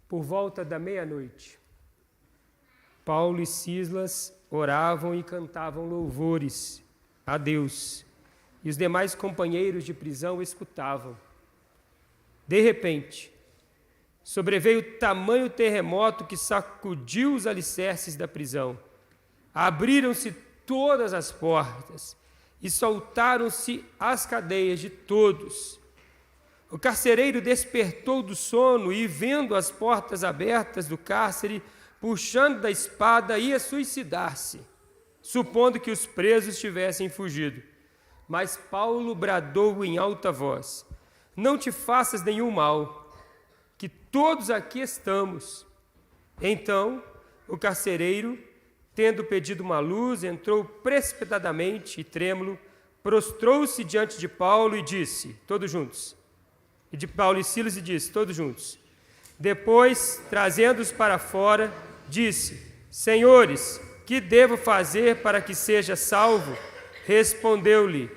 Por volta da meia-noite, Paulo e Silas oravam e cantavam louvores a Deus, e os demais companheiros de prisão escutavam. De repente, sobreveio tamanho terremoto que sacudiu os alicerces da prisão. Abriram-se todas as portas e soltaram-se as cadeias de todos. O carcereiro despertou do sono e, vendo as portas abertas do cárcere, puxando da espada, ia suicidar-se, supondo que os presos tivessem fugido. Mas Paulo bradou em alta voz: não te faças nenhum mal, que todos aqui estamos. Então, o carcereiro, tendo pedido uma luz, entrou precipitadamente e trêmulo, prostrou-se diante de Paulo e disse, todos juntos, e de Paulo e Silas, e disse, todos juntos. Depois, trazendo-os para fora, disse: Senhores, que devo fazer para que seja salvo? Respondeu-lhe: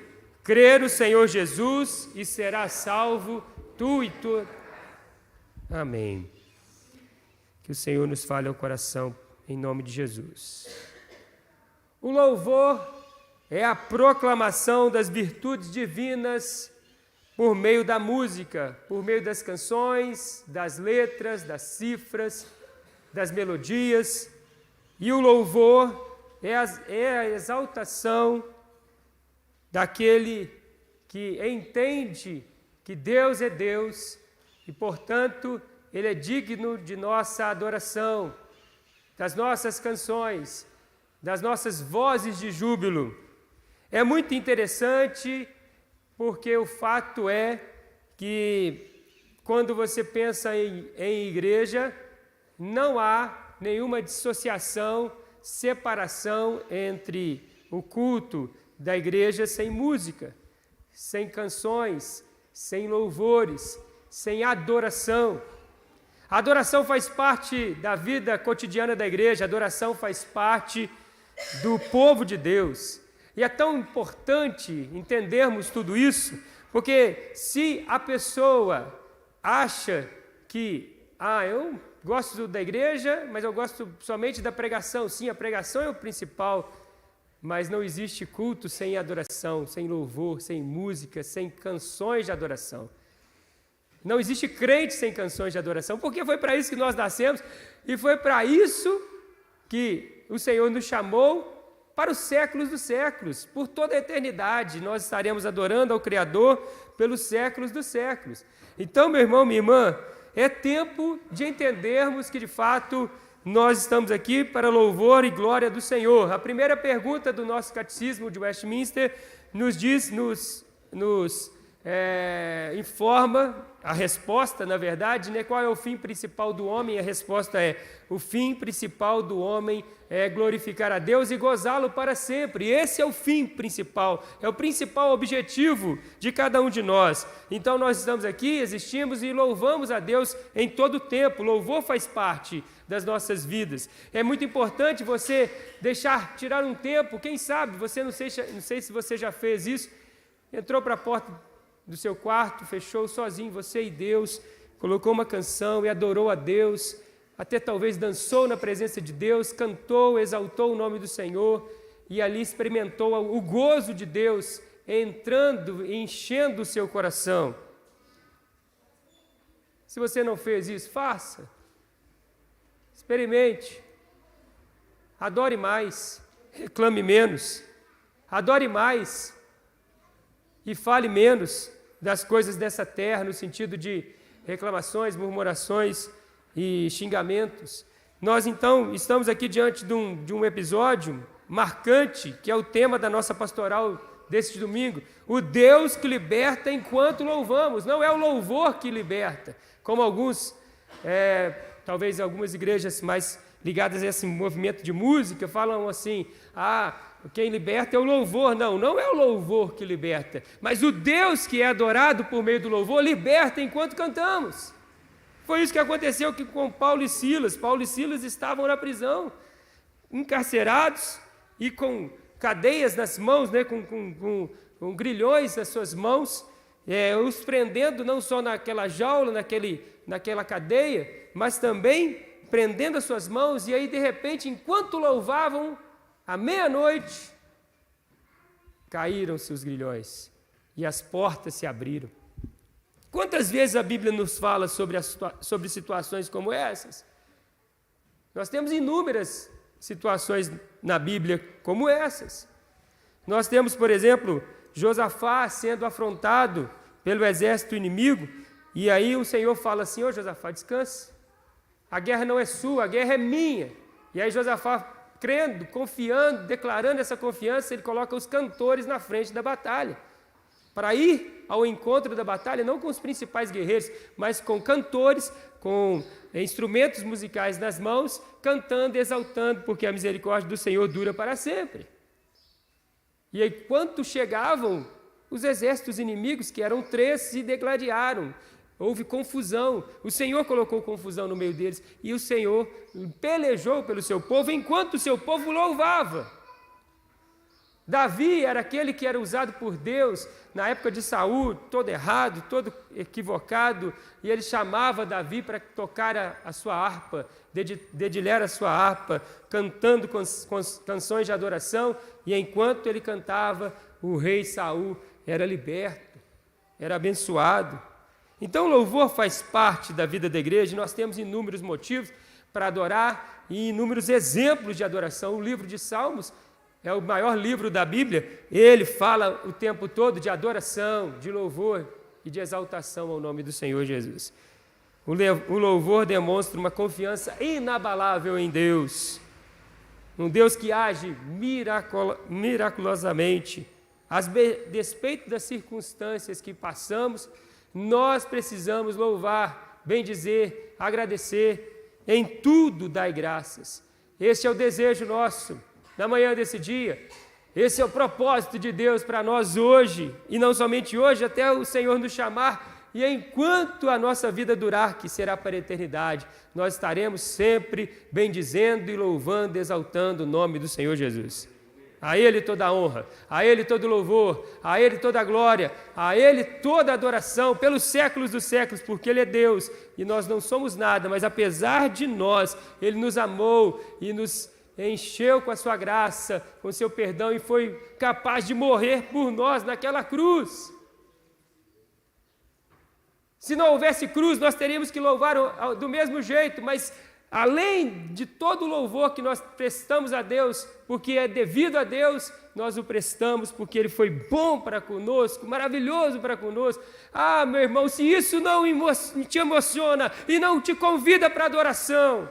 crer no Senhor Jesus e serás salvo, tu e tu. Amém. Que o Senhor nos fale ao coração, em nome de Jesus. O louvor é a proclamação das virtudes divinas por meio da música, por meio das canções, das letras, das cifras, das melodias. E o louvor é a exaltação daquele que entende que Deus é Deus e, portanto, Ele é digno de nossa adoração, das nossas canções, das nossas vozes de júbilo. É muito interessante porque o fato é que quando você pensa em igreja, não há nenhuma dissociação, separação entre o culto da igreja sem música, sem canções, sem louvores, sem adoração. A adoração faz parte da vida cotidiana da igreja, a adoração faz parte do povo de Deus. E é tão importante entendermos tudo isso, porque se a pessoa acha que, eu gosto da igreja, mas eu gosto somente da pregação. Sim, a pregação é o principal, mas não existe culto sem adoração, sem louvor, sem música, sem canções de adoração. Não existe crente sem canções de adoração, porque foi para isso que nós nascemos e foi para isso que o Senhor nos chamou para os séculos dos séculos. Por toda a eternidade nós estaremos adorando ao Criador pelos séculos dos séculos. Então, meu irmão, minha irmã, é tempo de entendermos que, de fato, nós estamos aqui para louvor e glória do Senhor. A primeira pergunta do nosso catecismo de Westminster nos informa a resposta, na verdade, né? Qual é o fim principal do homem? A resposta é: o fim principal do homem é glorificar a Deus e gozá-lo para sempre. Esse é o fim principal, é o principal objetivo de cada um de nós. Então nós estamos aqui, existimos e louvamos a Deus em todo o tempo. O louvor faz parte das nossas vidas. É muito importante você tirar um tempo, quem sabe, não sei se você já fez isso, entrou para a porta do seu quarto, fechou sozinho, você e Deus, colocou uma canção e adorou a Deus, até talvez dançou na presença de Deus, cantou, exaltou o nome do Senhor, e ali experimentou o gozo de Deus entrando e enchendo o seu coração. Se você não fez isso, faça. Experimente. Adore mais, reclame menos. Adore mais e fale menos das coisas dessa terra, no sentido de reclamações, murmurações e xingamentos. Nós, então, estamos aqui diante de um episódio marcante, que é o tema da nossa pastoral deste domingo. O Deus que liberta enquanto louvamos. Não é o louvor que liberta, como talvez algumas igrejas mais ligadas a esse movimento de música falam assim: quem liberta é o louvor. Não é o louvor que liberta, mas o Deus que é adorado por meio do louvor liberta enquanto cantamos. Foi isso que aconteceu aqui com Paulo e Silas. Paulo e Silas estavam na prisão, encarcerados e com cadeias nas mãos, né, com grilhões nas suas mãos, os prendendo não só naquela jaula, naquela cadeia, mas também prendendo as suas mãos, e aí de repente, enquanto louvavam, à meia-noite, caíram-se os grilhões e as portas se abriram. Quantas vezes a Bíblia nos fala sobre situações como essas? Nós temos inúmeras situações na Bíblia como essas. Nós temos, por exemplo, Josafá sendo afrontado pelo exército inimigo, e aí o Senhor fala assim: ô Josafá, descanse, a guerra não é sua, a guerra é minha. E aí Josafá, crendo, confiando, declarando essa confiança, ele coloca os cantores na frente da batalha, para ir ao encontro da batalha, não com os principais guerreiros, mas com cantores, com instrumentos musicais nas mãos, cantando e exaltando, porque a misericórdia do Senhor dura para sempre. E aí, quando chegavam os exércitos inimigos, que eram 3, se degladiaram, houve confusão, o Senhor colocou confusão no meio deles, e o Senhor pelejou pelo seu povo, enquanto o seu povo louvava. Davi era aquele que era usado por Deus na época de Saul, todo errado, todo equivocado, e ele chamava Davi para tocar a sua harpa, dedilhar a sua harpa, cantando com canções de adoração, e enquanto ele cantava, o rei Saul era liberto, era abençoado. Então o louvor faz parte da vida da igreja, e nós temos inúmeros motivos para adorar e inúmeros exemplos de adoração. O livro de Salmos é o maior livro da Bíblia, ele fala o tempo todo de adoração, de louvor e de exaltação ao nome do Senhor Jesus. O louvor demonstra uma confiança inabalável em Deus, um Deus que age miraculosamente. A despeito das circunstâncias que passamos, nós precisamos louvar, bendizer, agradecer, em tudo dai graças. Este é o desejo nosso na manhã desse dia. Esse é o propósito de Deus para nós hoje, e não somente hoje, até o Senhor nos chamar, e enquanto a nossa vida durar, que será para a eternidade, nós estaremos sempre bendizendo e louvando, exaltando o nome do Senhor Jesus. A Ele toda a honra, a Ele todo o louvor, a Ele toda a glória, a Ele toda a adoração, pelos séculos dos séculos, porque Ele é Deus, e nós não somos nada, mas apesar de nós, Ele nos amou e nos encheu com a sua graça, com o seu perdão, e foi capaz de morrer por nós naquela cruz. Se não houvesse cruz, nós teríamos que louvar do mesmo jeito, mas além de todo o louvor que nós prestamos a Deus, porque é devido a Deus, nós o prestamos porque Ele foi bom para conosco, maravilhoso para conosco. Ah, meu irmão, se isso não te emociona e não te convida para adoração,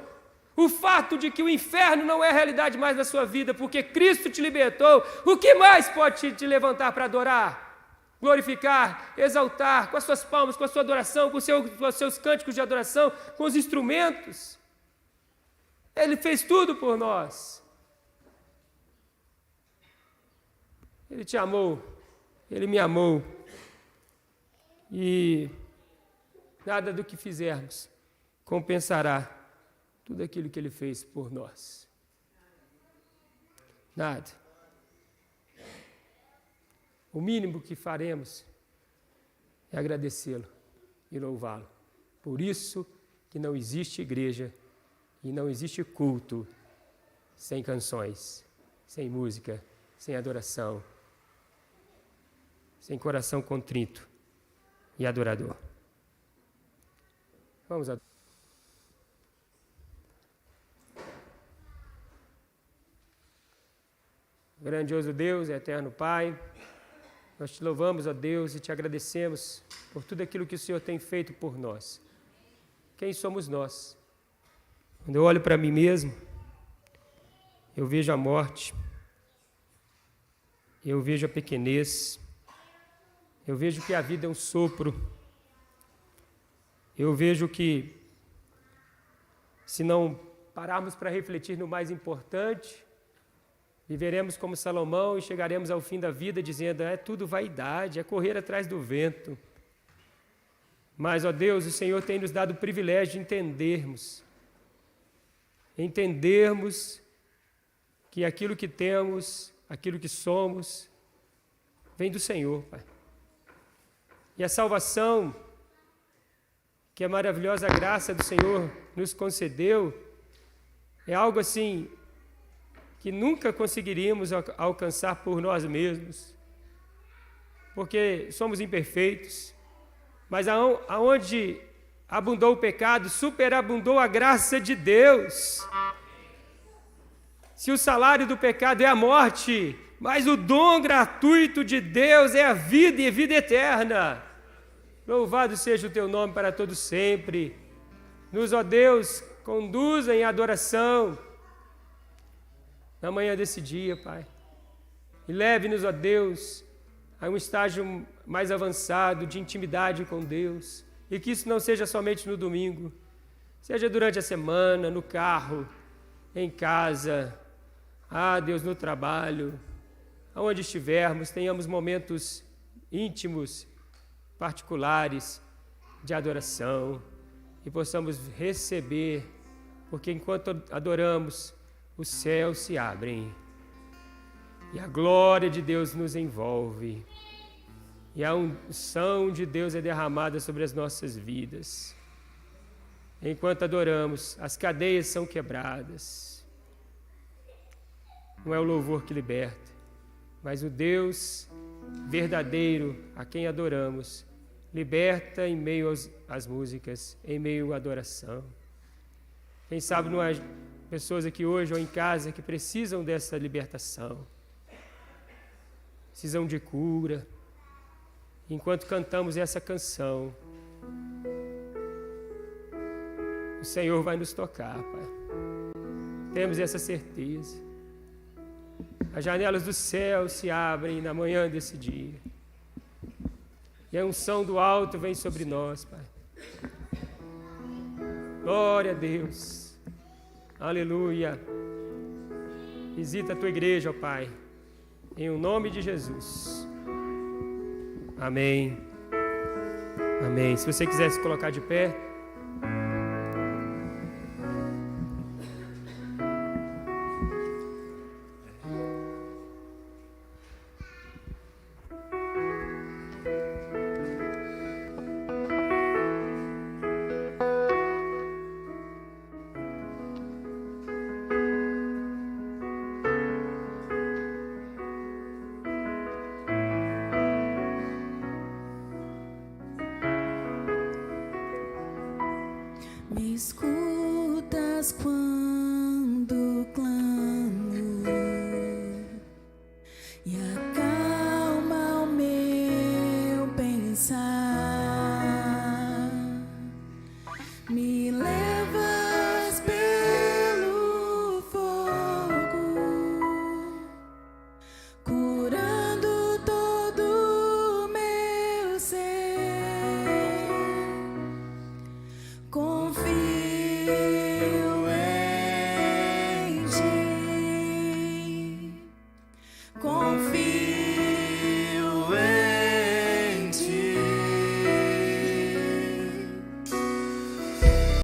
o fato de que o inferno não é a realidade mais da sua vida, porque Cristo te libertou, o que mais pode te levantar para adorar, glorificar, exaltar, com as suas palmas, com a sua adoração, com os seus cânticos de adoração, com os instrumentos? Ele fez tudo por nós. Ele te amou, Ele me amou, e nada do que fizermos compensará tudo aquilo que Ele fez por nós. Nada. O mínimo que faremos é agradecê-lo e louvá-lo. Por isso que não existe igreja e não existe culto sem canções, sem música, sem adoração, sem coração contrito e adorador. Vamos adorar. Grandioso Deus, eterno Pai, nós te louvamos, ó Deus, e te agradecemos por tudo aquilo que o Senhor tem feito por nós. Quem somos nós? Quando eu olho para mim mesmo, eu vejo a morte, eu vejo a pequenez, eu vejo que a vida é um sopro, eu vejo que, se não pararmos para refletir no mais importante, viveremos como Salomão e chegaremos ao fim da vida dizendo: é tudo vaidade, é correr atrás do vento. Mas, ó Deus, o Senhor tem nos dado o privilégio de entendermos que aquilo que temos, aquilo que somos, vem do Senhor, Pai. E a salvação, que a maravilhosa graça do Senhor nos concedeu, é algo assim que nunca conseguiríamos alcançar por nós mesmos, porque somos imperfeitos, mas aonde abundou o pecado, superabundou a graça de Deus. Se o salário do pecado é a morte, mas o dom gratuito de Deus é a vida e a vida eterna. Louvado seja o teu nome para todo sempre. Nos, ó Deus, conduza em adoração na manhã desse dia, Pai. E leve-nos, ó Deus, a um estágio mais avançado de intimidade com Deus. E que isso não seja somente no domingo, seja durante a semana, no carro, em casa, Deus, no trabalho, aonde estivermos, tenhamos momentos íntimos, particulares, de adoração, e possamos receber, porque enquanto adoramos, os céus se abrem, e a glória de Deus nos envolve, e a unção de Deus é derramada sobre as nossas vidas. Enquanto adoramos, as cadeias são quebradas. Não é o louvor que liberta, mas o Deus verdadeiro a quem adoramos liberta em meio às músicas, em meio à adoração. Quem sabe não há pessoas aqui hoje ou em casa que precisam dessa libertação, precisam de cura. Enquanto cantamos essa canção, o Senhor vai nos tocar, Pai. Temos essa certeza. As janelas do céu se abrem na manhã desse dia. E a unção do alto vem sobre nós, Pai. Glória a Deus. Aleluia. Visita a tua igreja, ó Pai. Em o nome de Jesus. Amém. Amém. Se você quiser se colocar de pé. Me escutas quando clamo e acalma o meu pensar. Me levas pelo fogo, curando todo o meu ser. Confio em ti, confio.